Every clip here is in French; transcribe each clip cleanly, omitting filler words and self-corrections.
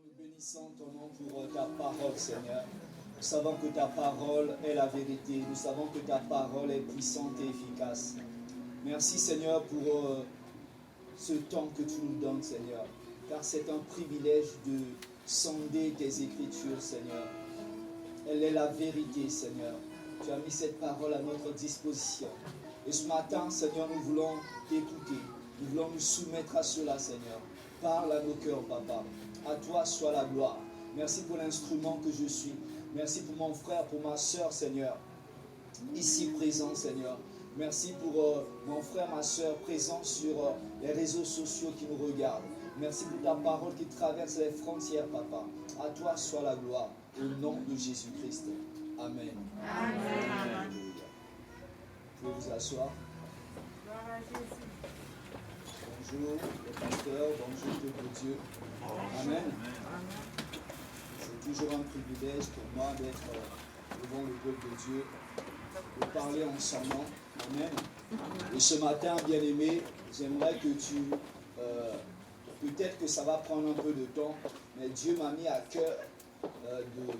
nous bénissons ton nom pour ta parole, Seigneur. Nous savons que ta parole est la vérité. Nous savons que ta parole est puissante et efficace. Merci, Seigneur, pour ce temps que tu nous donnes, Seigneur. Car c'est un privilège de sonder tes Écritures, Seigneur. Elle est la vérité, Seigneur. Tu as mis cette parole à notre disposition. Et ce matin, Seigneur, nous voulons t'écouter. Nous voulons nous soumettre à cela, Seigneur. Parle à nos cœurs, Papa. À toi soit la gloire. Merci pour l'instrument que je suis. Merci pour mon frère, pour ma soeur, Seigneur. Ici présent, Seigneur. Merci pour mon frère, ma soeur présents sur les réseaux sociaux qui nous regardent. Merci pour ta parole qui traverse les frontières, Papa. À toi soit la gloire. Au nom de Jésus-Christ. Amen. Amen. Vous pouvez vous asseoir. Bonjour les pasteurs, bonjour peuple de Dieu. Amen. C'est toujours un privilège pour moi d'être devant le peuple de Dieu, de parler en son nom. Amen. Et ce matin, bien-aimé, j'aimerais que tu... peut-être que ça va prendre un peu de temps, mais Dieu m'a mis à cœur,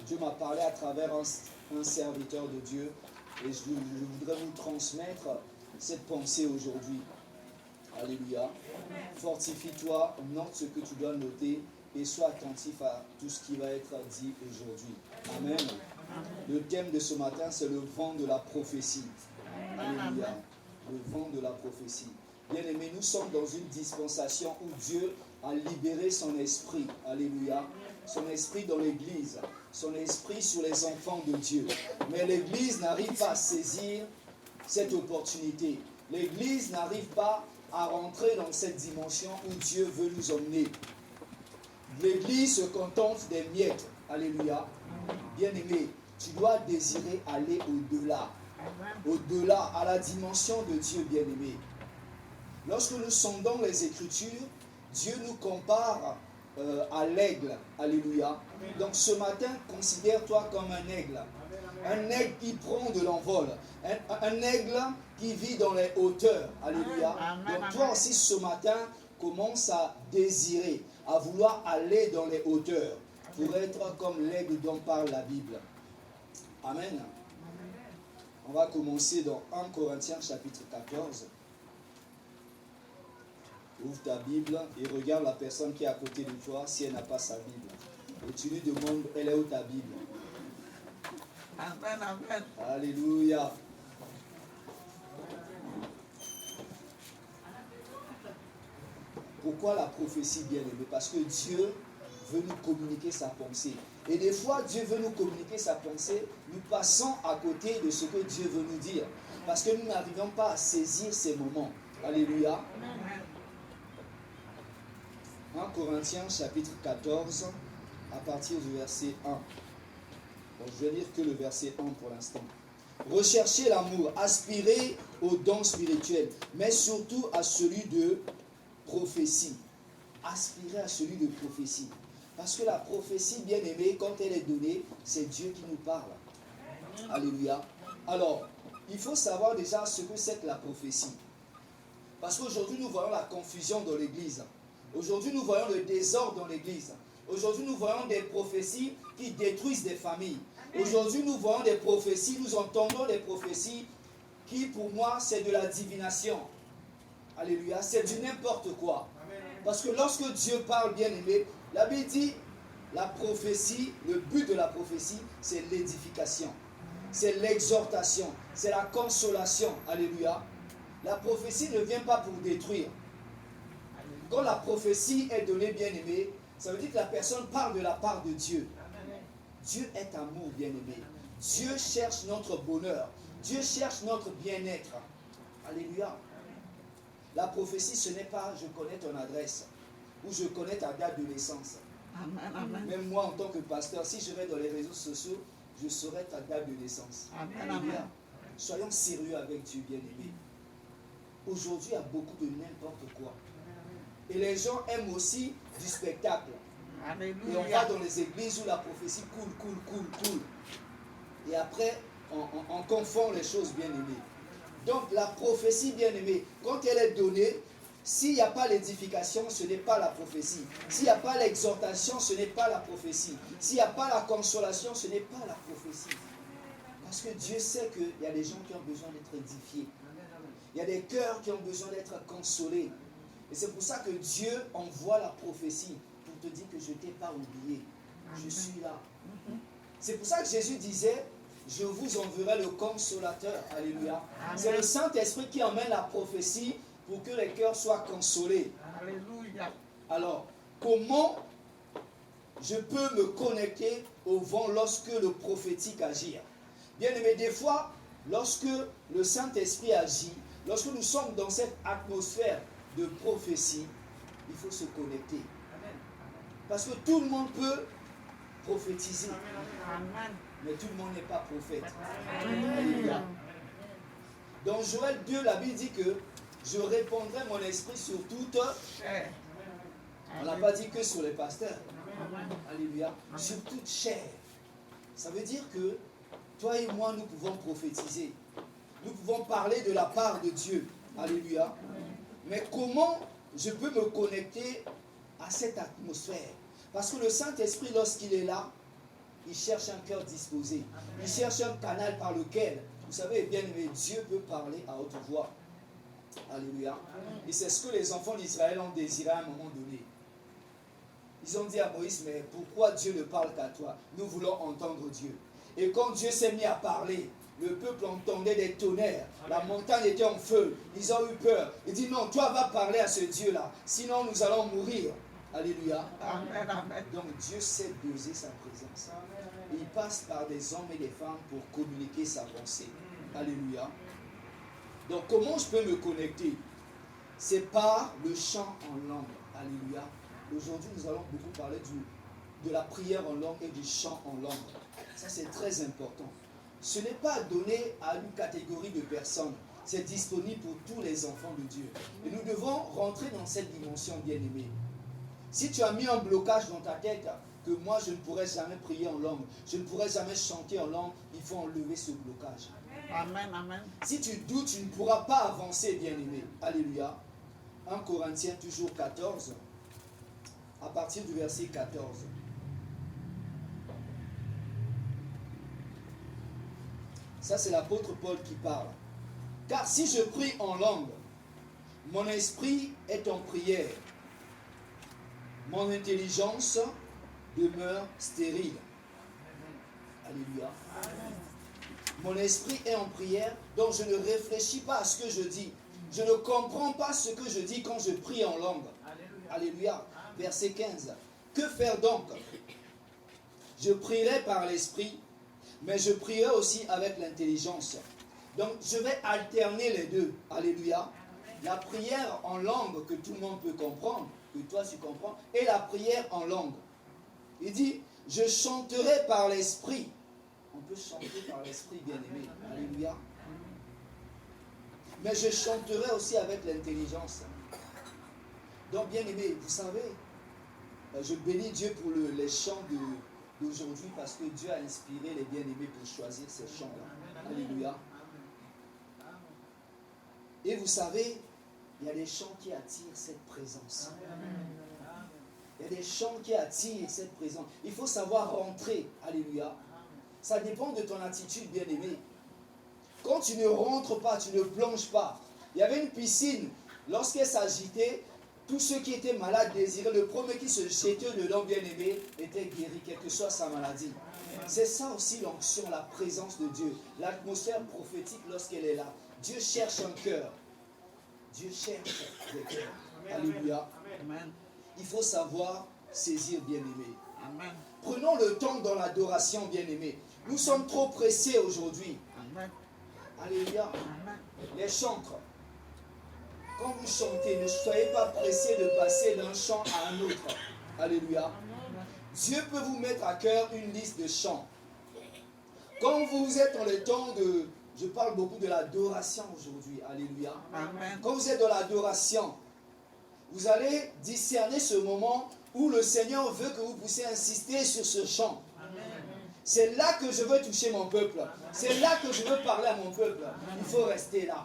Dieu m'a parlé à travers un serviteur de Dieu, et je voudrais vous transmettre cette pensée aujourd'hui. Alléluia. Fortifie-toi, note ce que tu dois noter et sois attentif à tout ce qui va être dit aujourd'hui. Amen. Le thème de ce matin, c'est le vent de la prophétie. Alléluia. Le vent de la prophétie. Bien-aimés, nous sommes dans une dispensation où Dieu a libéré son esprit. Alléluia. Son esprit dans l'Église. Son esprit sur les enfants de Dieu. Mais l'Église n'arrive pas à saisir cette opportunité. L'Église n'arrive pas à rentrer dans cette dimension où Dieu veut nous emmener. L'Église se contente des miettes. Alléluia. Bien-aimé, tu dois désirer aller au-delà. Au-delà, à la dimension de Dieu, bien-aimé. Lorsque nous sondons les Écritures, Dieu nous compare à l'aigle. Alléluia. Donc ce matin, considère-toi comme un aigle. Un aigle qui prend de l'envol. Un aigle qui vit dans les hauteurs. Alléluia. Donc toi aussi ce matin, commence à désirer, à vouloir aller dans les hauteurs pour être comme l'aigle dont parle la Bible. Amen. On va commencer dans 1 Corinthiens chapitre 14. Ouvre ta Bible et regarde la personne qui est à côté de toi si elle n'a pas sa Bible. Et tu lui demandes, elle est où ta Bible? Amen, amen. Alléluia. Pourquoi la prophétie, bien-aimée? Parce que Dieu veut nous communiquer sa pensée. Et des fois, Dieu veut nous communiquer sa pensée, nous passons à côté de ce que Dieu veut nous dire. Parce que nous n'arrivons pas à saisir ces moments. Alléluia. 1 Corinthiens chapitre 14, à partir du verset 1. Bon, je vais lire que le verset 1 pour l'instant. Recherchez l'amour, aspirez aux dons spirituels, mais surtout à celui de prophétie. Aspirez à celui de prophétie. Parce que la prophétie, bien aimée, quand elle est donnée, c'est Dieu qui nous parle. Alléluia. Alors, il faut savoir déjà ce que c'est que la prophétie. Parce qu'aujourd'hui, nous voyons la confusion dans l'Église. Aujourd'hui, nous voyons le désordre dans l'Église. Aujourd'hui, nous voyons des prophéties qui détruisent des familles. Aujourd'hui, nous voyons des prophéties, nous entendons des prophéties qui, pour moi, c'est de la divination. Alléluia, c'est du n'importe quoi. Parce que lorsque Dieu parle, bien aimé, la Bible dit, la prophétie, le but de la prophétie, c'est l'édification. C'est l'exhortation, c'est la consolation. Alléluia. La prophétie ne vient pas pour détruire. Quand la prophétie est donnée, bien aimé, ça veut dire que la personne parle de la part de Dieu. Dieu est amour, bien-aimé. Dieu cherche notre bonheur. Dieu cherche notre bien-être. Alléluia. La prophétie, ce n'est pas « je connais ton adresse » ou « je connais ta date de naissance ». Même moi, en tant que pasteur, si je vais dans les réseaux sociaux, je saurai ta date de naissance. Alléluia. Soyons sérieux avec Dieu, bien-aimé. Aujourd'hui, il y a beaucoup de n'importe quoi. Et les gens aiment aussi du spectacle. Alléluia. Et on va dans les églises où la prophétie coule. Et après, on confond les choses, bien-aimées. Donc, la prophétie, bien-aimée, quand elle est donnée, S'il n'y a pas l'édification, ce n'est pas la prophétie. S'il n'y a pas l'exhortation, ce n'est pas la prophétie. S'il n'y a pas la consolation, ce n'est pas la prophétie. Parce que Dieu sait qu'il y a des gens qui ont besoin d'être édifiés. Il y a des cœurs qui ont besoin d'être consolés. Et c'est pour ça que Dieu envoie la prophétie pour te dire que je ne t'ai pas oublié. Je suis là. C'est pour ça que Jésus disait, je vous enverrai le consolateur. Alléluia. C'est le Saint-Esprit qui emmène la prophétie pour que les cœurs soient consolés. Alléluia. Alors, comment je peux me connecter au vent lorsque le prophétique agit? Bien aimé, des fois, lorsque le Saint-Esprit agit, lorsque nous sommes dans cette atmosphère de prophétie, il faut se connecter. Parce que tout le monde peut prophétiser. Amen. Mais tout le monde n'est pas prophète. Alléluia. Dans Joël 2, la Bible dit que je répandrai mon esprit sur toute. On n'a pas dit que sur les pasteurs. Alléluia. Sur toute chair. Ça veut dire que toi et moi, nous pouvons prophétiser. Nous pouvons parler de la part de Dieu. Alléluia. Mais comment je peux me connecter à cette atmosphère? Parce que le Saint-Esprit, lorsqu'il est là, il cherche un cœur disposé. Il cherche un canal par lequel, vous savez, bien aimé, Dieu peut parler à haute voix. Alléluia. Et c'est ce que les enfants d'Israël ont désiré à un moment donné. Ils ont dit à Moïse, mais pourquoi Dieu ne parle qu'à toi? Nous voulons entendre Dieu. Et quand Dieu s'est mis à parler, le peuple entendait des tonnerres. La montagne était en feu. Ils ont eu peur. Il dit, non, toi vas parler à ce Dieu-là. Sinon nous allons mourir. Alléluia. Amen, amen. Donc Dieu sait doser sa présence. Et il passe par des hommes et des femmes pour communiquer sa pensée. Alléluia. Donc comment je peux me connecter? C'est par le chant en langue. Alléluia. Aujourd'hui nous allons beaucoup parler de la prière en langue et du chant en langue. Ça c'est très important. Ce n'est pas donné à une catégorie de personnes. C'est disponible pour tous les enfants de Dieu. Et nous devons rentrer dans cette dimension, bien-aimée. Si tu as mis un blocage dans ta tête, que moi je ne pourrais jamais prier en langue, je ne pourrais jamais chanter en langue, il faut enlever ce blocage. Amen, amen. Si tu doutes, tu ne pourras pas avancer, bien-aimé. Alléluia. 1 Corinthiens, toujours 14, à partir du verset 14. Ça, c'est l'apôtre Paul qui parle. Car si je prie en langue, mon esprit est en prière. Mon intelligence demeure stérile. Alléluia. Mon esprit est en prière, donc je ne réfléchis pas à ce que je dis. Je ne comprends pas ce que je dis quand je prie en langue. Alléluia. Verset 15. Que faire donc? Je prierai par l'esprit, mais je prierai aussi avec l'intelligence. Donc je vais alterner les deux. Alléluia. La prière en langue que tout le monde peut comprendre, que toi tu comprends, et la prière en langue. Il dit, je chanterai par l'esprit. On peut chanter par l'esprit, bien-aimé. Alléluia. Mais je chanterai aussi avec l'intelligence. Donc, bien-aimé, vous savez, je bénis Dieu pour les chants d'aujourd'hui parce que Dieu a inspiré les bien-aimés pour choisir ces chants-là. Alléluia. Et vous savez, il y a des chants qui attirent cette présence. Il y a des chants qui attirent cette présence. Il faut savoir rentrer. Alléluia. Ça dépend de ton attitude, bien-aimé. Quand tu ne rentres pas, tu ne plonges pas. Il y avait une piscine. Lorsqu'elle s'agitait, tous ceux qui étaient malades désiraient. Le premier qui se jetait dedans, bien-aimé, était guéri, quelle que soit sa maladie. C'est ça aussi l'onction, la présence de Dieu. L'atmosphère prophétique lorsqu'elle est là. Dieu cherche un cœur. Dieu cherche des cœurs. Alléluia. Amen. Il faut savoir saisir, bien-aimé. Amen. Prenons le temps dans l'adoration, bien-aimé. Nous sommes trop pressés aujourd'hui. Amen. Alléluia. Amen. Les chantres. Quand vous chantez, ne soyez pas pressés de passer d'un chant à un autre. Alléluia. Dieu peut vous mettre à cœur une liste de chants. Quand vous êtes dans le temps de... Je parle beaucoup de l'adoration aujourd'hui. Alléluia. Amen. Quand vous êtes dans l'adoration, vous allez discerner ce moment où le Seigneur veut que vous puissiez insister sur ce chant. C'est là que je veux toucher mon peuple. C'est là que je veux parler à mon peuple. Il faut rester là.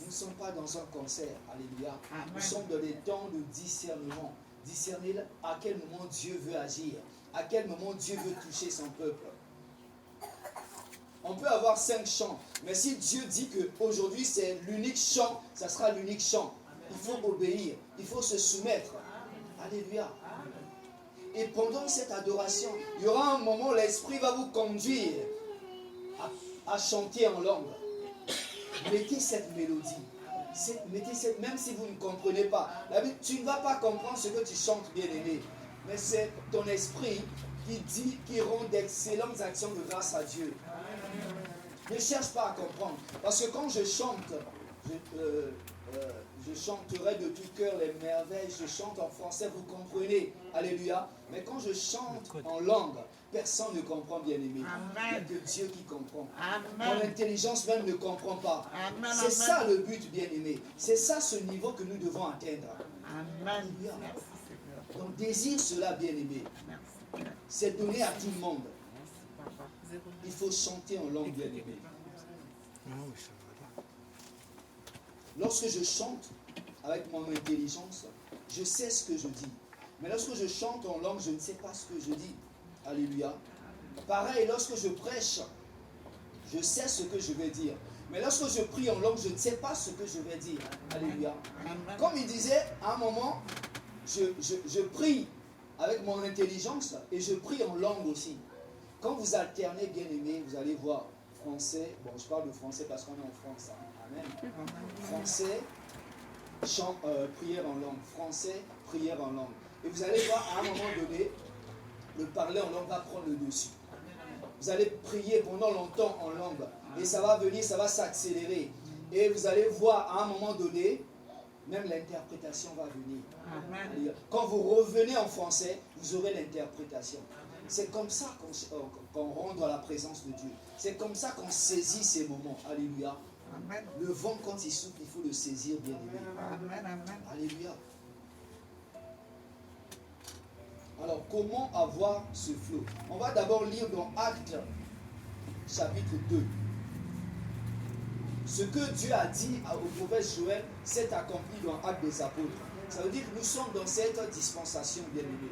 Nous ne sommes pas dans un concert. Alléluia. Amen. Nous sommes dans des temps de discernement. Discerner à quel moment Dieu veut agir. À quel moment Dieu veut toucher son peuple. On peut avoir 5 chants. Mais si Dieu dit qu'aujourd'hui c'est l'unique chant, ça sera l'unique chant. Il faut obéir. Il faut se soumettre. Alléluia. Et pendant cette adoration, il y aura un moment où l'Esprit va vous conduire à chanter en langue. Mettez cette mélodie. Même si vous ne comprenez pas. Tu ne vas pas comprendre ce que tu chantes, bien-aimé. Mais c'est ton esprit qui rend d'excellentes actions de grâce à Dieu. Ne cherche pas à comprendre. Parce que quand je chante, je chanterai de tout cœur les merveilles. Je chante en français, vous comprenez. Alléluia. Mais quand je chante en langue, personne ne comprend, bien-aimé. Il n'y a que Dieu qui comprend. Mon intelligence même ne comprend pas. C'est ça le but, bien-aimé. C'est ça ce niveau que nous devons atteindre. Alléluia. Donc désire cela, bien-aimé. C'est donné à tout le monde. Il faut chanter en langue, bien-aimé. Lorsque je chante avec mon intelligence, je sais ce que je dis. Mais lorsque je chante en langue, je ne sais pas ce que je dis. Alléluia. Pareil, lorsque je prêche, je sais ce que je vais dire. Mais lorsque je prie en langue, je ne sais pas ce que je vais dire. Alléluia. Comme il disait, à un moment, je prie avec mon intelligence et je prie en langue aussi. Quand vous alternez, bien aimé, vous allez voir français. Bon, je parle de français parce qu'on est en France. Hein. Amen. Français, prière en langue. Français, prière en langue. Et vous allez voir, à un moment donné, le parler en langue va prendre le dessus. Vous allez prier pendant longtemps en langue. Et ça va venir, ça va s'accélérer. Et vous allez voir, à un moment donné, même l'interprétation va venir. Amen. Quand vous revenez en français, vous aurez l'interprétation. C'est comme ça qu'on rentre dans la présence de Dieu. C'est comme ça qu'on saisit ces moments. Alléluia. Amen. Le vent, quand il souffle, il faut le saisir, bien aimé. Amen, amen. Alléluia. Alors, comment avoir ce flot? On va d'abord lire dans Actes, chapitre 2. Ce que Dieu a dit au prophète Joël s'est accompli dans Actes des Apôtres. Ça veut dire que nous sommes dans cette dispensation, bien aimée.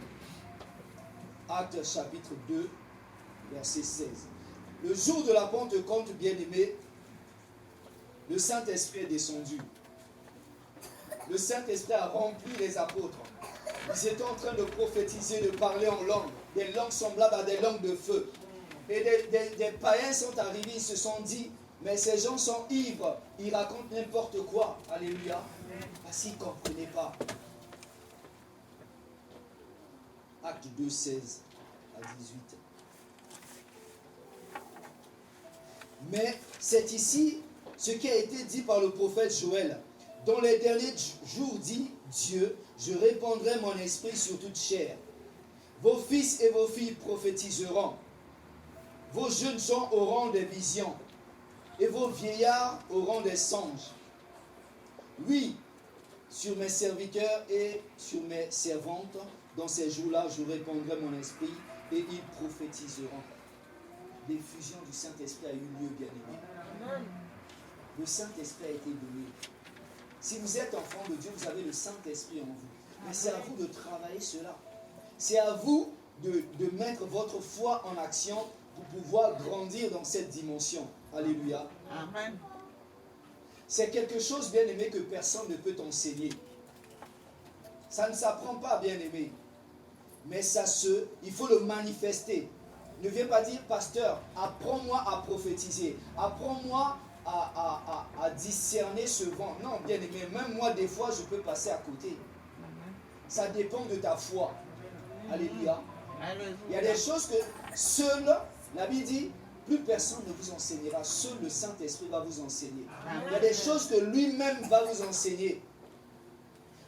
Actes chapitre 2, verset 16. Le jour de la Pentecôte, bien-aimé, le Saint-Esprit est descendu. Le Saint-Esprit a rempli les apôtres. Ils étaient en train de prophétiser, de parler en langue, des langues semblables à des langues de feu. Et des païens sont arrivés, ils se sont dit, mais ces gens sont ivres, ils racontent n'importe quoi. Alléluia. Parce qu'ils ne comprenaient pas. Acte 2, 16 à 18. Mais c'est ici ce qui a été dit par le prophète Joël. Dans les derniers jours, dit Dieu, je répandrai mon esprit sur toute chair. Vos fils et vos filles prophétiseront. Vos jeunes gens auront des visions. Et vos vieillards auront des songes. Oui, sur mes serviteurs et sur mes servantes, dans ces jours-là, je répandrai mon esprit et ils prophétiseront. L'effusion du Saint-Esprit a eu lieu, bien-aimé. Le Saint-Esprit a été donné. Si vous êtes enfant de Dieu, vous avez le Saint-Esprit en vous. Mais c'est à vous de travailler cela. C'est à vous de mettre votre foi en action pour pouvoir grandir dans cette dimension. Alléluia. Amen. C'est quelque chose, bien-aimé, que personne ne peut t'enseigner. Ça ne s'apprend pas, bien-aimé. Mais il faut le manifester. Ne viens pas dire, pasteur, apprends-moi à prophétiser. Apprends-moi à discerner ce vent. Non, bien-aimé, même moi, des fois, je peux passer à côté. Ça dépend de ta foi. Alléluia. Il y a des choses que seul, la Bible dit, plus personne ne vous enseignera. Seul le Saint-Esprit va vous enseigner. Il y a des choses que lui-même va vous enseigner.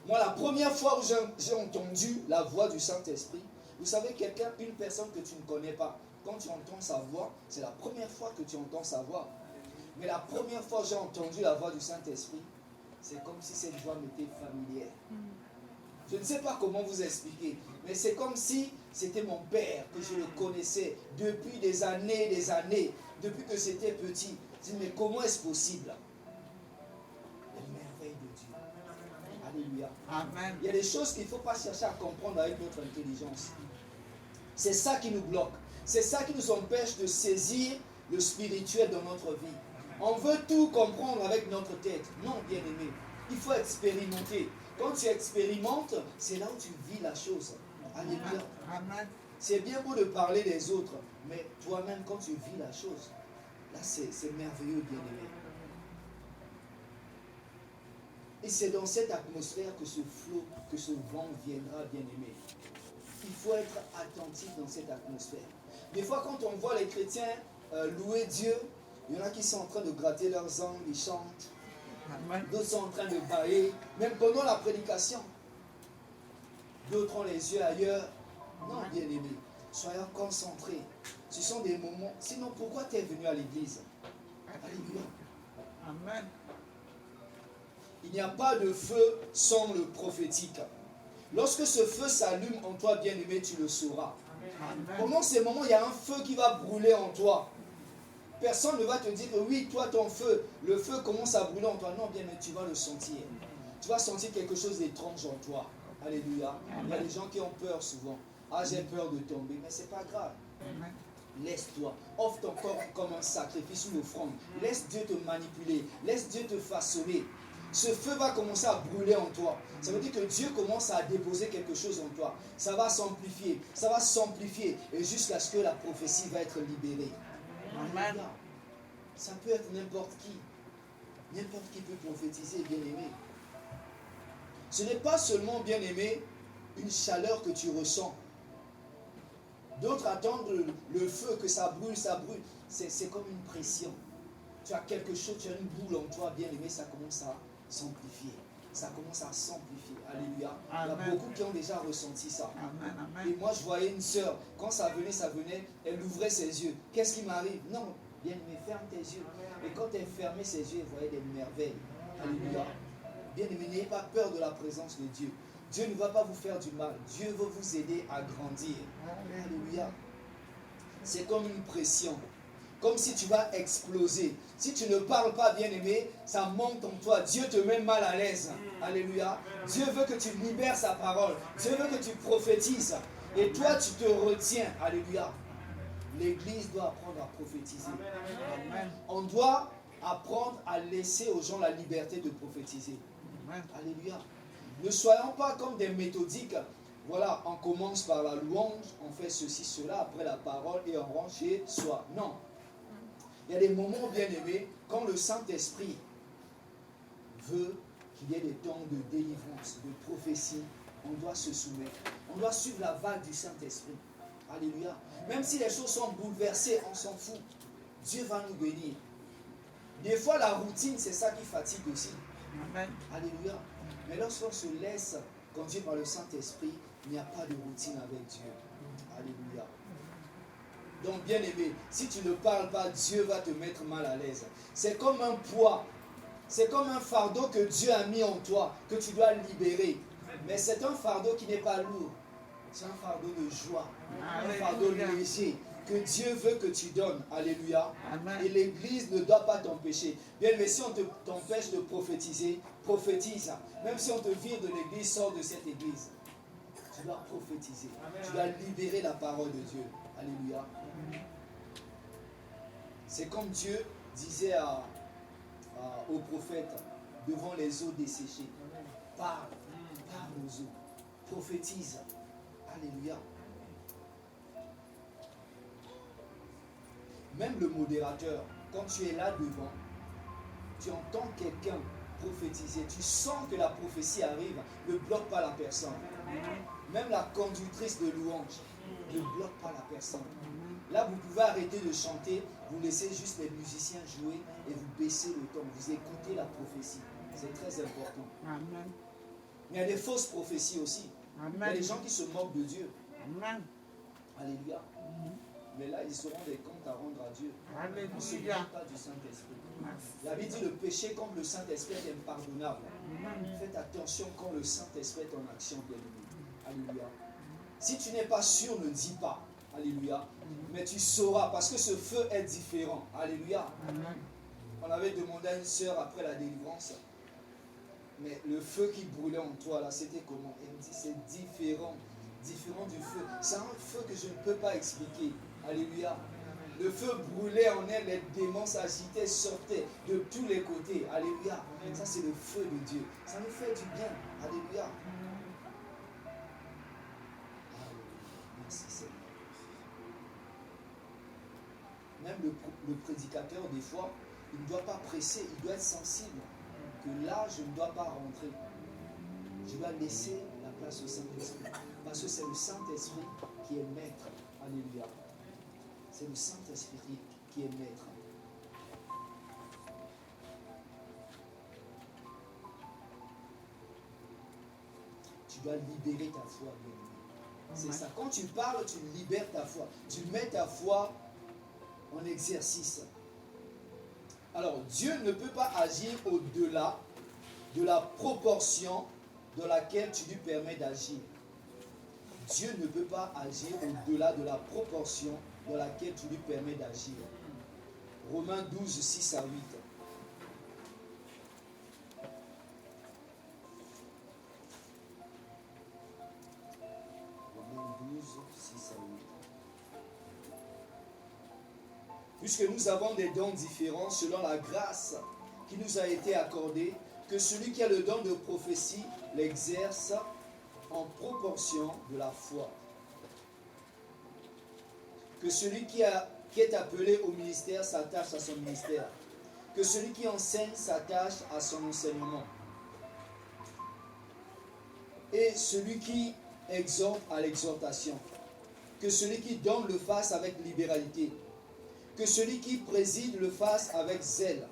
Moi, la première fois où j'ai entendu la voix du Saint-Esprit, vous savez, une personne que tu ne connais pas, quand tu entends sa voix, c'est la première fois que tu entends sa voix. Mais la première fois que j'ai entendu la voix du Saint-Esprit, c'est comme si cette voix m'était familière. Je ne sais pas comment vous expliquer, mais c'est comme si c'était mon père, que je le connaissais depuis des années, depuis que c'était petit. Je dis, mais comment est-ce possible? Alléluia. Amen. Il y a des choses qu'il ne faut pas chercher à comprendre avec notre intelligence. C'est ça qui nous bloque. C'est ça qui nous empêche de saisir le spirituel dans notre vie. On veut tout comprendre avec notre tête. Non, bien-aimé. Il faut expérimenter. Quand tu expérimentes, c'est là où tu vis la chose. Alléluia. Amen. C'est bien beau de parler des autres, mais toi-même, quand tu vis la chose, là, c'est merveilleux, bien-aimé. Et c'est dans cette atmosphère que ce flot, que ce vent viendra, bien-aimé. Il faut être attentif dans cette atmosphère. Des fois, quand on voit les chrétiens louer Dieu, il y en a qui sont en train de gratter leurs ongles, ils chantent. D'autres sont en train de bailler, même pendant la prédication. D'autres ont les yeux ailleurs. Non, bien-aimé, soyons concentrés. Ce sont des moments. Sinon, pourquoi tu es venu à l'église? Alléluia. Amen. Il n'y a pas de feu sans le prophétique. Lorsque ce feu s'allume en toi, bien-aimé, tu le sauras. Amen. Pendant ces moments, il y a un feu qui va brûler en toi. Personne ne va te dire que oui, toi, ton feu, le feu commence à brûler en toi. Non, bien, mais tu vas le sentir. Tu vas sentir quelque chose d'étrange en toi. Alléluia. Il y a des gens qui ont peur souvent. Ah, j'ai peur de tomber. Mais ce n'est pas grave. Amen. Laisse-toi. Offre ton corps comme un sacrifice ou une offrande. Laisse Dieu te manipuler. Laisse Dieu te façonner. Ce feu va commencer à brûler en toi. Ça veut dire que Dieu commence à déposer quelque chose en toi. Ça va s'amplifier. Ça va s'amplifier. Et jusqu'à ce que la prophétie va être libérée. Amen. Ça peut être n'importe qui. N'importe qui peut prophétiser, bien-aimé. Ce n'est pas seulement, bien-aimé, une chaleur que tu ressens. D'autres attendent le feu, que ça brûle, ça brûle. C'est comme une pression. Tu as quelque chose, tu as une boule en toi, bien-aimé, ça commence à s'amplifier. Ça commence à s'amplifier. Alléluia. Il y a beaucoup qui ont déjà ressenti ça. Amen. Et moi, je voyais une sœur, quand ça venait, elle ouvrait ses yeux. Qu'est-ce qui m'arrive? Non, bien-aimé, ferme tes yeux. Et quand elle fermait ses yeux, elle voyait des merveilles. Alléluia. Bien-aimé, n'ayez pas peur de la présence de Dieu. Dieu ne va pas vous faire du mal. Dieu veut vous aider à grandir. Alléluia. C'est comme une pression. Comme si tu vas exploser. Si tu ne parles pas, bien-aimé, ça monte en toi. Dieu te met mal à l'aise. Alléluia. Dieu veut que tu libères sa parole. Dieu veut que tu prophétises. Et toi, tu te retiens. Alléluia. L'Église doit apprendre à prophétiser. Amen. On doit apprendre à laisser aux gens la liberté de prophétiser. Amen. Alléluia. Ne soyons pas comme des méthodiques. Voilà, on commence par la louange, on fait ceci, cela, après la parole et on rentre chez soi. Non. Il y a des moments, bien aimés, quand le Saint-Esprit veut qu'il y ait des temps de délivrance, de prophétie, on doit se soumettre. On doit suivre la vague du Saint-Esprit. Alléluia. Même si les choses sont bouleversées, on s'en fout. Dieu va nous bénir. Des fois, la routine, c'est ça qui fatigue aussi. Amen. Alléluia. Mais lorsqu'on se laisse conduire par le Saint-Esprit, il n'y a pas de routine avec Dieu. Alléluia. Donc, bien aimé, si tu ne parles pas, Dieu va te mettre mal à l'aise. C'est comme un poids. C'est comme un fardeau que Dieu a mis en toi, que tu dois libérer. Mais c'est un fardeau qui n'est pas lourd. C'est un fardeau de joie. Un fardeau léger que Dieu veut que tu donnes. Alléluia. Amen. Et l'Église ne doit pas t'empêcher. Bien, mais si on t'empêche de prophétiser, prophétise. Même si on te vire de l'Église, sors de cette Église. Tu dois prophétiser. Tu dois libérer la parole de Dieu. Alléluia. C'est comme Dieu disait aux prophètes devant les eaux desséchées. Parle aux eaux. Prophétise. Alléluia. Même le modérateur, quand tu es là devant, tu entends quelqu'un prophétiser, tu sens que la prophétie arrive, ne bloque pas la personne. Même la conductrice de louange ne bloque pas la personne. Là, vous pouvez arrêter de chanter, vous laissez juste les musiciens jouer et vous baissez le ton, vous écoutez la prophétie. C'est très important. Amen. Mais il y a des fausses prophéties aussi. Il y a des gens qui se moquent de Dieu. Amen. Alléluia. Mais là, ils auront des comptes à rendre à Dieu. On ne se Alléluia. moque pas du Saint-Esprit. La Bible dit le péché contre le Saint-Esprit est impardonnable. Faites attention quand le Saint-Esprit est en action, bien-aimé. Alléluia. Si tu n'es pas sûr, ne dis pas. Alléluia. Mais tu sauras parce que ce feu est différent. Alléluia. Amen. On avait demandé à une sœur après la délivrance. mais le feu qui brûlait en toi, là, c'était comment? Elle me dit, c'est différent du feu. C'est un feu que je ne peux pas expliquer. Alléluia. Le feu brûlait en elle, les démons s'agitaient, sortaient de tous les côtés. Alléluia. Ça, c'est le feu de Dieu. Ça nous fait du bien. Alléluia. Merci Seigneur. Même le prédicateur, des fois, il ne doit pas presser, il doit être sensible. Que là, je ne dois pas rentrer. Je dois laisser la place au Saint-Esprit. Parce que c'est le Saint-Esprit qui est maître. Alléluia. C'est le Saint-Esprit qui est maître. Tu dois libérer ta foi, bien-aimé. C'est ça. Quand tu parles, tu libères ta foi. Tu mets ta foi en exercice. Alors, Dieu ne peut pas agir au-delà de la proportion dans laquelle tu lui permets d'agir. Dieu ne peut pas agir au-delà de la proportion dans laquelle tu lui permets d'agir. Romains 12, 6 à 8. Romains 12, 6 à 8. Puisque nous avons des dons différents selon la grâce qui nous a été accordée, que celui qui a le don de prophétie l'exerce en proportion de la foi. Que celui qui est appelé au ministère s'attache à son ministère. Que celui qui enseigne s'attache à son enseignement. Et celui qui exhorte à l'exhortation. Que celui qui donne le fasse avec libéralité. Que celui qui préside le fasse avec zèle.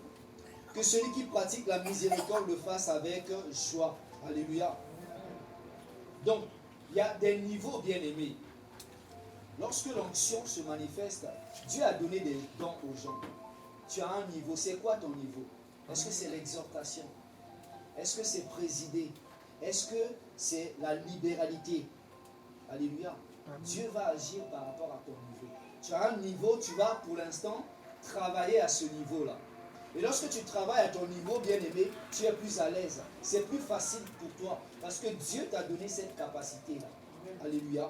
Que celui qui pratique la miséricorde le fasse avec joie. Alléluia. Donc, il y a des niveaux bien aimés. Lorsque l'onction se manifeste, Dieu a donné des dons aux gens. Tu as un niveau. C'est quoi ton niveau? Est-ce que c'est l'exhortation? Est-ce que c'est présider? Est-ce que c'est la libéralité? Alléluia. Dieu va agir par rapport à ton niveau. Tu as un niveau, tu vas pour l'instant travailler à ce niveau-là. Et lorsque tu travailles à ton niveau, bien-aimé, tu es plus à l'aise. C'est plus facile pour toi. Parce que Dieu t'a donné cette capacité-là. Alléluia.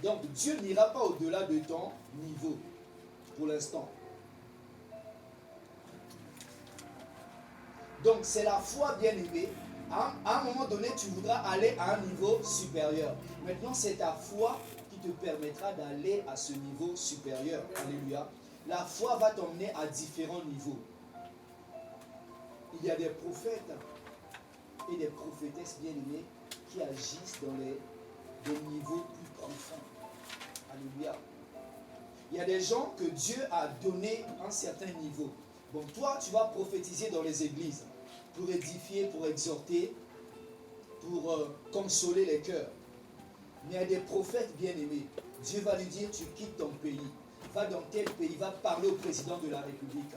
Donc, Dieu n'ira pas au-delà de ton niveau. Pour l'instant. Donc, c'est la foi, bien-aimé. À un moment donné, tu voudras aller à un niveau supérieur. Maintenant, c'est ta foi qui te permettra d'aller à ce niveau supérieur. Alléluia. La foi va t'emmener à différents niveaux. Il y a des prophètes et des prophétesses bien-aimées qui agissent dans des niveaux plus profonds. Alléluia. Il y a des gens que Dieu a donné un certain niveau. Bon, toi, tu vas prophétiser dans les églises pour édifier, pour exhorter, pour consoler les cœurs. Mais il y a des prophètes bien-aimés. Dieu va lui dire, tu quittes ton pays. Va dans tel pays, va parler au président de la République.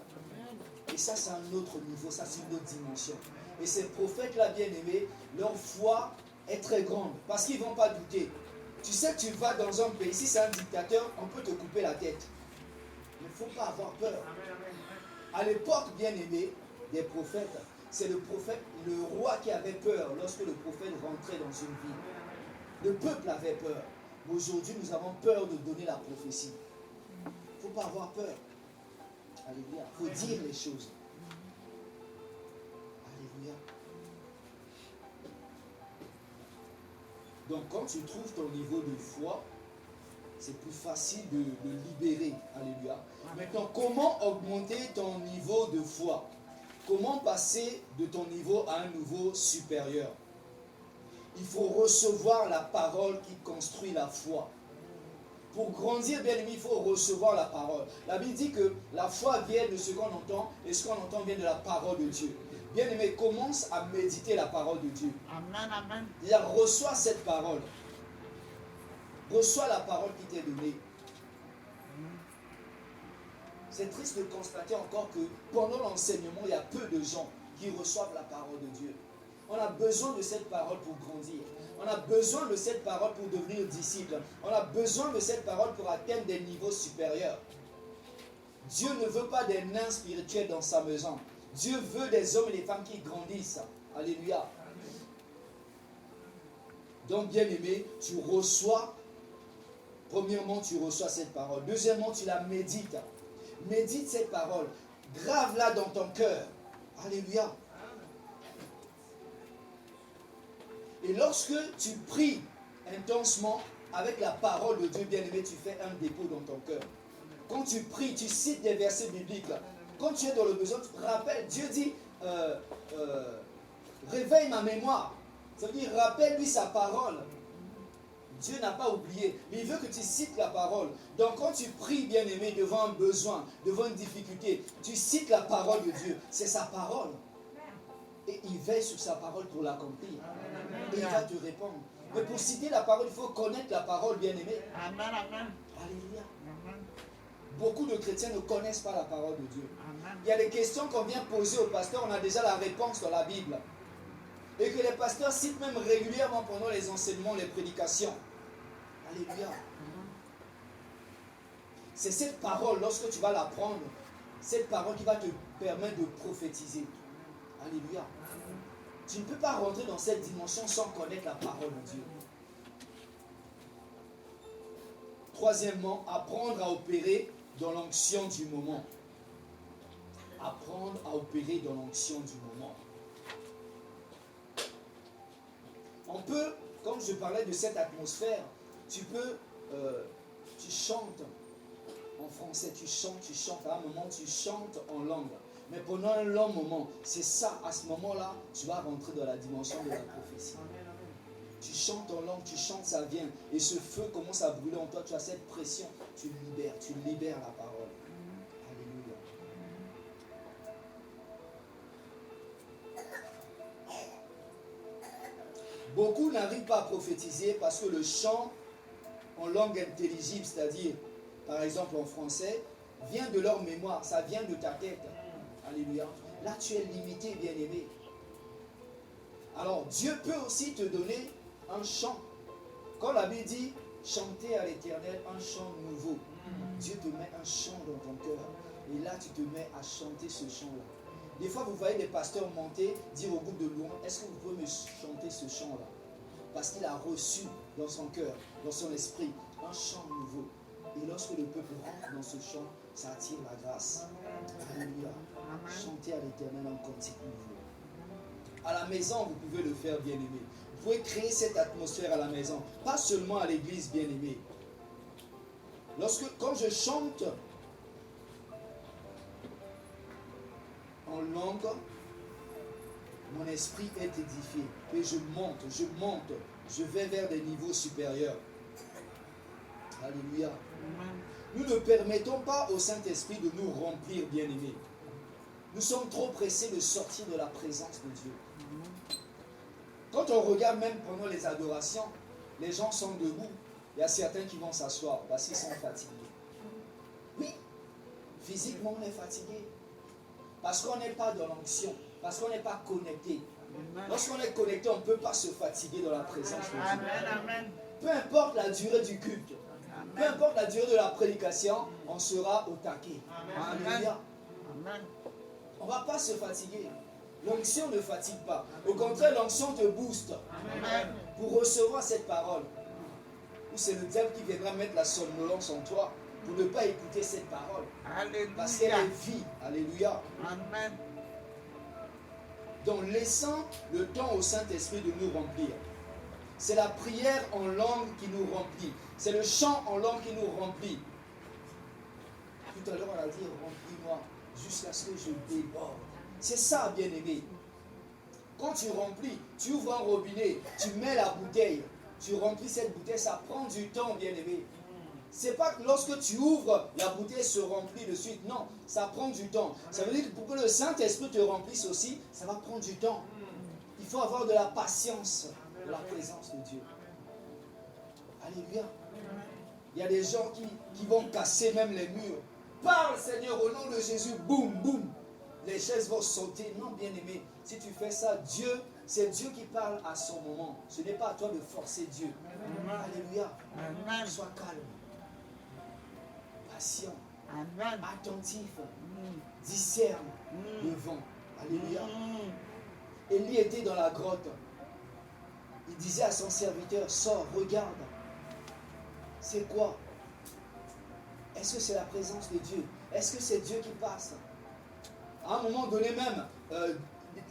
Et ça, c'est un autre niveau, ça, c'est une autre dimension. Et ces prophètes-là, bien-aimés, leur foi est très grande, parce qu'ils ne vont pas douter. Tu sais que tu vas dans un pays, si c'est un dictateur, on peut te couper la tête. Mais il ne faut pas avoir peur. À l'époque, bien-aimés, des prophètes, c'est le prophète, le roi qui avait peur lorsque le prophète rentrait dans une ville. Le peuple avait peur. Mais aujourd'hui, nous avons peur de donner la prophétie. Il ne faut pas avoir peur. Alléluia. Il faut dire les choses. Alléluia. Donc quand tu trouves ton niveau de foi, c'est plus facile de libérer. Alléluia. Maintenant, comment augmenter ton niveau de foi? Comment passer de ton niveau à un niveau supérieur? Il faut recevoir la parole qui construit la foi. Pour grandir, bien aimé, il faut recevoir la parole. La Bible dit que la foi vient de ce qu'on entend, et ce qu'on entend vient de la parole de Dieu. Bien aimé, commence à méditer la parole de Dieu. Amen, amen. C'est-à-dire, reçois cette parole. Reçois la parole qui t'est donnée. C'est triste de constater encore que pendant l'enseignement, il y a peu de gens qui reçoivent la parole de Dieu. On a besoin de cette parole pour grandir. On a besoin de cette parole pour devenir disciple. On a besoin de cette parole pour atteindre des niveaux supérieurs. Dieu ne veut pas des nains spirituels dans sa maison. Dieu veut des hommes et des femmes qui grandissent. Alléluia. Donc, bien-aimé, tu reçois, premièrement, tu reçois cette parole. Deuxièmement, tu la médites. Médite cette parole. Grave-la dans ton cœur. Alléluia. Et lorsque tu pries intensement avec la parole de Dieu, bien-aimé, tu fais un dépôt dans ton cœur. Quand tu pries, tu cites des versets bibliques. Quand tu es dans le besoin, tu te rappelles. Dieu dit, réveille ma mémoire. Ça veut dire, rappelle-lui sa parole. Dieu n'a pas oublié, mais il veut que tu cites la parole. Donc quand tu pries, bien-aimé, devant un besoin, devant une difficulté, tu cites la parole de Dieu. C'est sa parole. Et il veille sur sa parole pour l'accomplir. Et il va te répondre. Mais pour citer la parole, il faut connaître la parole, bien-aimé. Amen, amen. Alléluia. Amen. Beaucoup de chrétiens ne connaissent pas la parole de Dieu. Amen. Il y a des questions qu'on vient poser au pasteur, on a déjà la réponse dans la Bible. Et que les pasteurs citent même régulièrement pendant les enseignements, les prédications. Alléluia. C'est cette parole, lorsque tu vas l'apprendre, cette parole qui va te permettre de prophétiser. Alléluia. Tu ne peux pas rentrer dans cette dimension sans connaître la parole de Dieu. Troisièmement, apprendre à opérer dans l'onction du moment. Apprendre à opérer dans l'onction du moment. On peut, comme je parlais de cette atmosphère, tu chantes en français, tu chantes, à un moment tu chantes en langue. Mais pendant un long moment, c'est ça, à ce moment-là, tu vas rentrer dans la dimension de la prophétie. Tu chantes en langue, tu chantes, ça vient. Et ce feu commence à brûler en toi, tu as cette pression, tu libères la parole. Alléluia. Beaucoup n'arrivent pas à prophétiser parce que le chant en langue intelligible, c'est-à-dire, par exemple en français, vient de leur mémoire, ça vient de ta tête. Alléluia. Là, tu es limité, bien-aimé. Alors, Dieu peut aussi te donner un chant. Quand la Bible dit, chanter à l'Éternel un chant nouveau, Dieu te met un chant dans ton cœur. Et là, tu te mets à chanter ce chant-là. Des fois, vous voyez des pasteurs monter, dire au groupe de louanges, est-ce que vous pouvez me chanter ce chant-là? Parce qu'il a reçu dans son cœur, dans son esprit, un chant nouveau. Et lorsque le peuple rentre dans ce chant, ça attire la grâce. Alléluia. Chanter à l'Éternel un cantique nouveau. À la maison, vous pouvez le faire, bien-aimé. Vous pouvez créer cette atmosphère à la maison. Pas seulement à l'église, bien-aimé. Quand je chante en langue, mon esprit est édifié. Et je monte, je vais vers des niveaux supérieurs. Alléluia. Nous ne permettons pas au Saint-Esprit de nous remplir, bien-aimés. Nous sommes trop pressés de sortir de la présence de Dieu. Quand on regarde même pendant les adorations, les gens sont debout. Il y a certains qui vont s'asseoir parce qu'ils sont fatigués. Oui, physiquement on est fatigué. Parce qu'on n'est pas dans l'onction, parce qu'on n'est pas connecté. Lorsqu'on est connecté, on ne peut pas se fatiguer dans la présence de Dieu. Amen, amen. Peu importe la durée du culte, peu importe la durée de la prédication, on sera au taquet. Alléluia. Amen. On ne va pas se fatiguer. L'onction ne fatigue pas. Au contraire, l'onction te booste Amen. pour recevoir cette parole. Ou c'est le diable qui viendra mettre la somnolence en toi pour ne pas écouter cette parole. Parce qu'elle Alléluia. est vie. Alléluia. Amen. Donc laissons le temps au Saint-Esprit de nous remplir. C'est la prière en langue qui nous remplit. C'est le chant en langue qui nous remplit. Tout à l'heure, on a dit, remplis-moi jusqu'à ce que je déborde. C'est ça, bien-aimé. Quand tu remplis, tu ouvres un robinet, tu mets la bouteille, tu remplis cette bouteille, ça prend du temps, bien-aimé. C'est pas que lorsque tu ouvres, la bouteille se remplit de suite. Non, ça prend du temps. Ça veut dire que pour que le Saint-Esprit te remplisse aussi, ça va prendre du temps. Il faut avoir de la patience de la présence de Dieu. Alléluia. Il y a des gens qui vont casser même les murs. Parle, Seigneur, au nom de Jésus. Boum, boum. Les chaises vont sauter. Non, bien-aimé, si tu fais ça, Dieu, c'est Dieu qui parle à son moment. Ce n'est pas à toi de forcer Dieu. Alléluia. Amen. Sois calme. Patient. Amen. Attentif. Discerne le vent. Alléluia. Élie était dans la grotte. Il disait à son serviteur, sors, regarde. C'est quoi? Est-ce que c'est la présence de Dieu? Est-ce que c'est Dieu qui passe? À un moment donné même,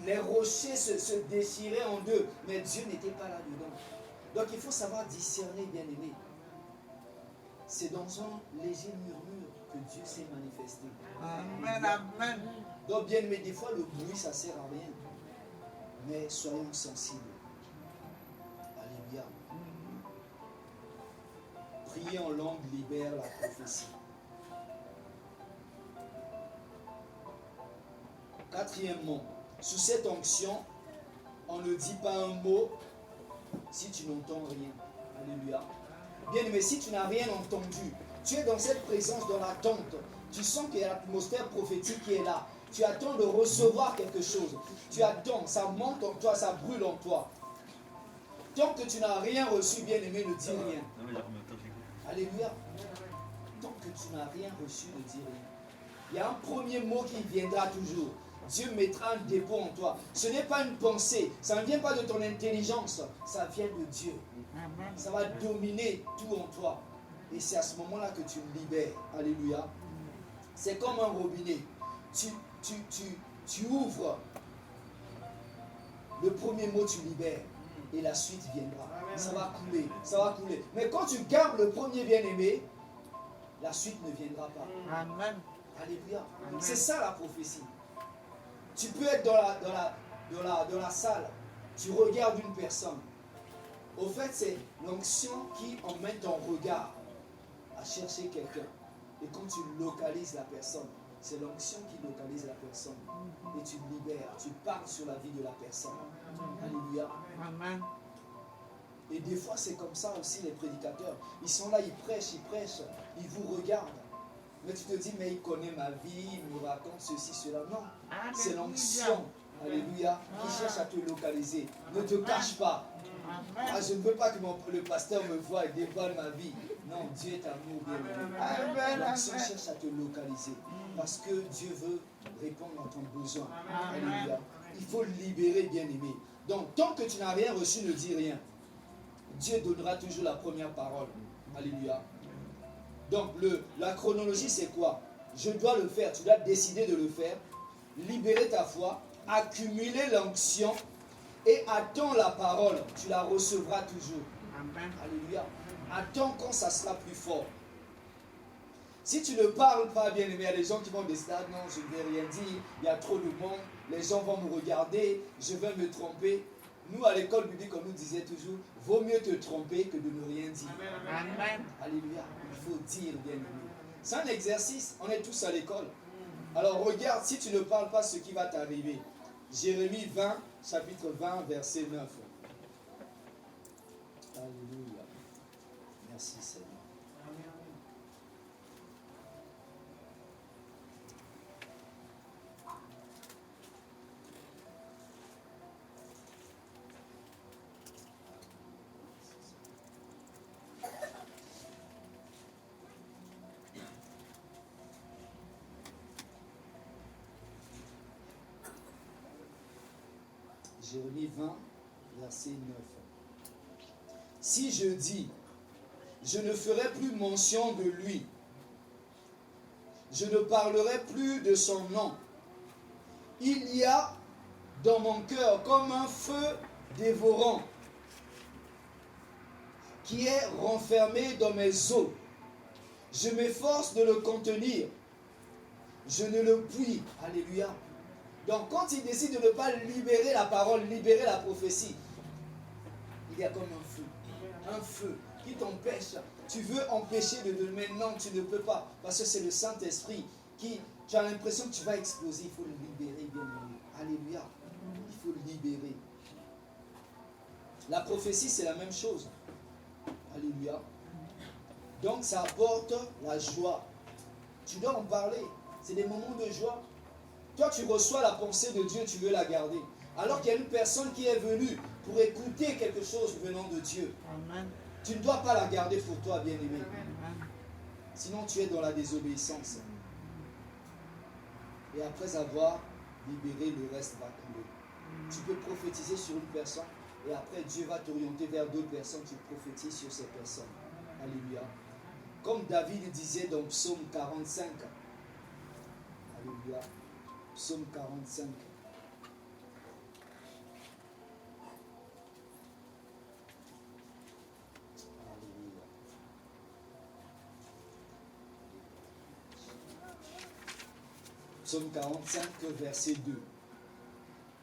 les rochers se déchiraient en deux, mais Dieu n'était pas là-dedans. Donc il faut savoir discerner, bien-aimé. C'est dans un léger murmure que Dieu s'est manifesté. Amen, amen. Donc bien-aimé, des fois le bruit ça ne sert à rien. Mais soyons sensibles. Alléluia. Prier en langue libère la prophétie. Quatrièmement, sous cette onction, on ne dit pas un mot si tu n'entends rien. Alléluia. Bien aimé, si tu n'as rien entendu, tu es dans cette présence, dans l'attente. Tu sens qu'il y a l'atmosphère prophétique qui est là. Tu attends de recevoir quelque chose. Tu attends, ça monte en toi, ça brûle en toi. Tant que tu n'as rien reçu, bien aimé, ne dis rien. Alléluia. Tant que tu n'as rien reçu, ne dis rien. Il y a un premier mot qui viendra toujours. Dieu mettra un dépôt en toi. Ce n'est pas une pensée. Ça ne vient pas de ton intelligence. Ça vient de Dieu. Ça va dominer tout en toi. Et c'est à ce moment-là que tu le libères. Alléluia. C'est comme un robinet. Tu ouvres. Le premier mot, tu libères. Et la suite viendra. Ça va couler. Ça va couler. Mais quand tu gardes le premier bien-aimé, la suite ne viendra pas. Amen. Alléluia. C'est ça la prophétie. Tu peux être dans la salle. Tu regardes une personne. Au fait, c'est l'onction qui emmène ton regard à chercher quelqu'un. Et quand tu localises la personne, c'est l'onction qui localise la personne. Et tu libères, tu parles sur la vie de la personne. Alléluia. Amen. Et des fois, c'est comme ça aussi les prédicateurs. Ils sont là, ils prêchent, ils vous regardent. Mais tu te dis, mais il connaît ma vie, il me raconte ceci, cela. Non, c'est l'onction. Alléluia. Qui cherche à te localiser. Ne te cache pas. Ah, je ne veux pas que le pasteur me voie et dévoile ma vie. Non, Dieu est amour, bien. L'onction cherche à te localiser. Parce que Dieu veut répondre à ton besoin. Alléluia. Il faut le libérer, bien-aimé. Donc, tant que tu n'as rien reçu, ne dis rien. Dieu donnera toujours la première parole. Alléluia. Donc, la chronologie, c'est quoi? Je dois le faire. Tu dois décider de le faire. Libérer ta foi. Accumuler l'onction. Et attends la parole. Tu la recevras toujours. Amen. Alléluia. Attends quand ça sera plus fort. Si tu ne parles pas, bien aimé, il y a des gens qui vont décider, ah non, je ne vais rien dire, il y a trop de monde, les gens vont me regarder, je vais me tromper. Nous, à l'école biblique, on nous disait toujours, vaut mieux te tromper que de ne rien dire. Amen. Alléluia. Il faut dire, bien aimé. C'est un exercice, on est tous à l'école. Alors regarde, si tu ne parles pas, ce qui va t'arriver. Jérémie 20, chapitre 20, verset 9. Alléluia. Merci Seigneur. Jérémie 20, verset 9. Si je dis, je ne ferai plus mention de lui, je ne parlerai plus de son nom, il y a dans mon cœur comme un feu dévorant qui est renfermé dans mes os. Je m'efforce de le contenir, je ne le puis. Alléluia. Donc quand il décide de ne pas libérer la parole, libérer la prophétie, il y a comme un feu qui t'empêche. Tu veux empêcher de donner, mais non, tu ne peux pas, parce que c'est le Saint-Esprit qui, tu as l'impression que tu vas exploser, il faut le libérer, bien aimé. Alléluia, il faut le libérer. La prophétie, c'est la même chose. Alléluia. Donc ça apporte la joie. Tu dois en parler, c'est des moments de joie. Toi, tu reçois la pensée de Dieu, tu veux la garder. Alors qu'il y a une personne qui est venue pour écouter quelque chose venant de Dieu. Amen. Tu ne dois pas la garder pour toi, bien-aimé. Sinon, tu es dans la désobéissance. Et après avoir libéré, le reste va couler. Tu peux prophétiser sur une personne et après Dieu va t'orienter vers d'autres personnes. Tu prophétises sur ces personnes. Alléluia. Comme David disait dans Psaume 45. Alléluia. Psaume 45. Alléluia. Psaume 45, verset 2.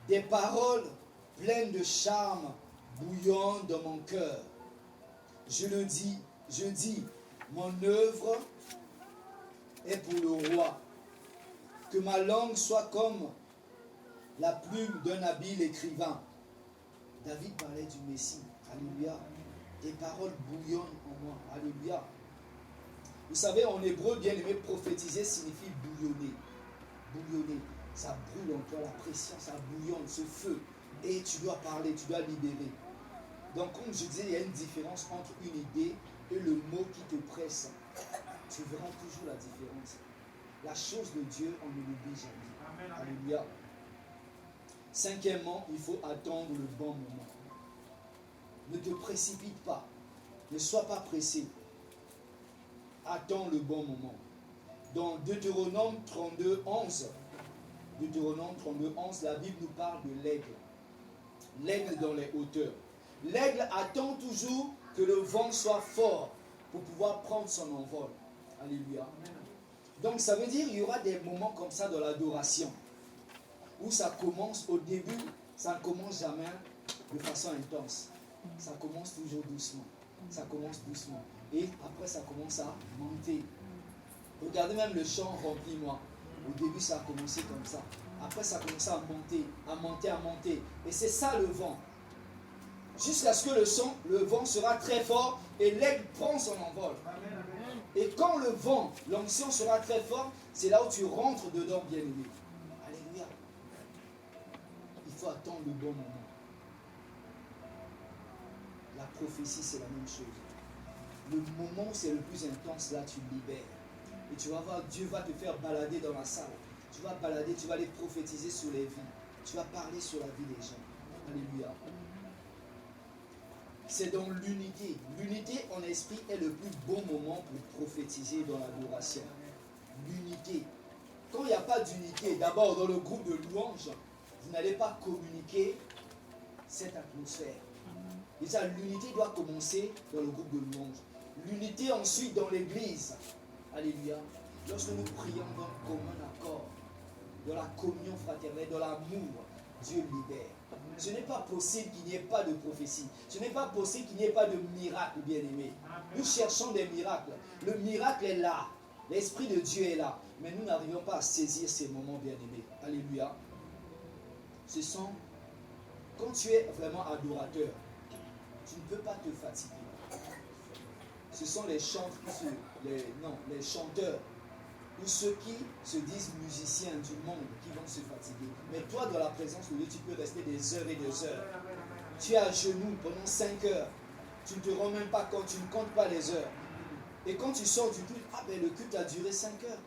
Des paroles pleines de charme bouillonnent dans mon cœur. Je dis, mon œuvre est pour le roi. Que ma langue soit comme la plume d'un habile écrivain. David parlait du Messie. Alléluia. Des paroles bouillonnent en moi. Alléluia. Vous savez, en hébreu, bien aimé, prophétiser signifie bouillonner. Bouillonner. Ça brûle en toi, la pression, ça bouillonne, ce feu. Et tu dois parler, tu dois libérer. Donc, comme je disais, il y a une différence entre une idée et le mot qui te presse. Tu verras toujours la différence. La chose de Dieu, on ne l'oublie jamais. Amen. Alléluia. Cinquièmement, il faut attendre le bon moment. Ne te précipite pas. Ne sois pas pressé. Attends le bon moment. Dans Deutéronome 32, 11, la Bible nous parle de l'aigle. L'aigle dans les hauteurs. L'aigle attend toujours que le vent soit fort pour pouvoir prendre son envol. Alléluia. Donc ça veut dire qu'il y aura des moments comme ça dans l'adoration où ça commence au début, ça ne commence jamais de façon intense. Ça commence toujours doucement. Ça commence doucement. Et après ça commence à monter. Regardez même le chant Remplis-moi. Au début ça a commencé comme ça. Après ça a commencé à monter, à monter, à monter. Et c'est ça le vent. Jusqu'à ce que le vent sera très fort et l'aigle prend son envol. Et quand le vent, l'onction sera très fort, c'est là où tu rentres dedans, bien-aimé. Alléluia. Il faut attendre le bon moment. La prophétie, c'est la même chose. Le moment où c'est le plus intense, là, tu libères. Et tu vas voir, Dieu va te faire balader dans la salle. Tu vas balader, tu vas aller prophétiser sur les vies. Tu vas parler sur la vie des gens. Alléluia. C'est dans l'unité. L'unité en esprit est le plus bon moment pour prophétiser dans l'adoration. L'unité. Quand il n'y a pas d'unité, d'abord dans le groupe de louanges, vous n'allez pas communiquer cette atmosphère. Déjà, l'unité doit commencer dans le groupe de louanges. L'unité ensuite dans l'église. Alléluia. Lorsque nous prions dans le commun accord, dans la communion fraternelle, dans l'amour, Dieu libère. Ce n'est pas possible qu'il n'y ait pas de prophétie. Ce n'est pas possible qu'il n'y ait pas de miracle, bien-aimé. Nous cherchons des miracles. Le miracle est là. L'Esprit de Dieu est là. Mais nous n'arrivons pas à saisir ces moments, bien-aimés. Alléluia. Ce sont, quand tu es vraiment adorateur, tu ne peux pas te fatiguer. Ce sont les chanteurs ou ceux qui se disent musiciens du monde qui vont se fatiguer. Mais toi, dans la présence de Dieu, tu peux rester des heures et des heures. Tu es à genoux pendant 5 heures. Tu ne te rends même pas compte, tu ne comptes pas les heures. Et quand tu sors du culte, le culte a duré 5 heures.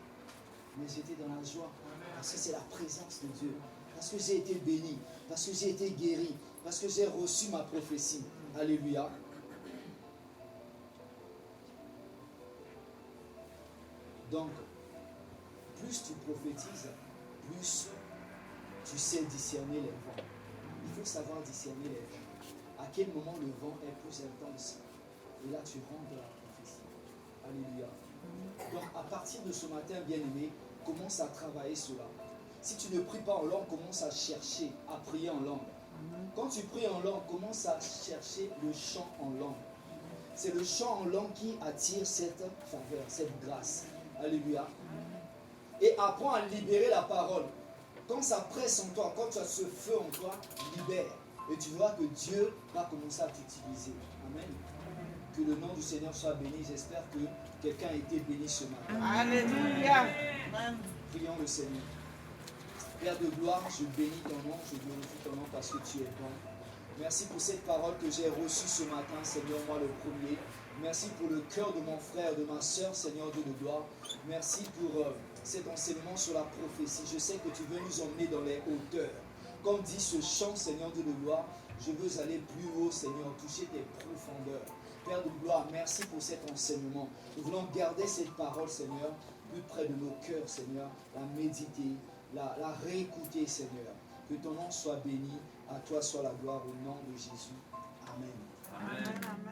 Mais j'étais dans la joie. Parce que c'est la présence de Dieu. Parce que j'ai été béni. Parce que j'ai été guéri. Parce que j'ai reçu ma prophétie. Alléluia. Donc, plus tu prophétises, plus tu sais discerner les vents. Il faut savoir discerner les vents. À quel moment le vent est plus intense. Et là, tu rentres dans la prophétie. Alléluia. Donc, à partir de ce matin, bien-aimé, commence à travailler cela. Si tu ne pries pas en langue, commence à chercher, à prier en langue. Quand tu pries en langue, commence à chercher le chant en langue. C'est le chant en langue qui attire cette faveur, cette grâce. Alléluia. Et apprends à libérer la parole. Quand ça presse en toi, quand tu as ce feu en toi, libère. Et tu verras que Dieu va commencer à t'utiliser. Amen. Que le nom du Seigneur soit béni. J'espère que quelqu'un a été béni ce matin. Alléluia. Prions le Seigneur. Père de gloire, je bénis ton nom, je glorifie ton nom parce que tu es bon. Merci pour cette parole que j'ai reçue ce matin, Seigneur, moi le premier. Merci pour le cœur de mon frère, de ma soeur, Seigneur Dieu de gloire. Merci pour cet enseignement sur la prophétie. Je sais que tu veux nous emmener dans les hauteurs. Comme dit ce chant, Seigneur Dieu de gloire, je veux aller plus haut, Seigneur, toucher tes profondeurs. Père de gloire, merci pour cet enseignement. Nous voulons garder cette parole, Seigneur, plus près de nos cœurs, Seigneur, la méditer, la réécouter, Seigneur. Que ton nom soit béni, à toi soit la gloire au nom de Jésus. Amen. Amen.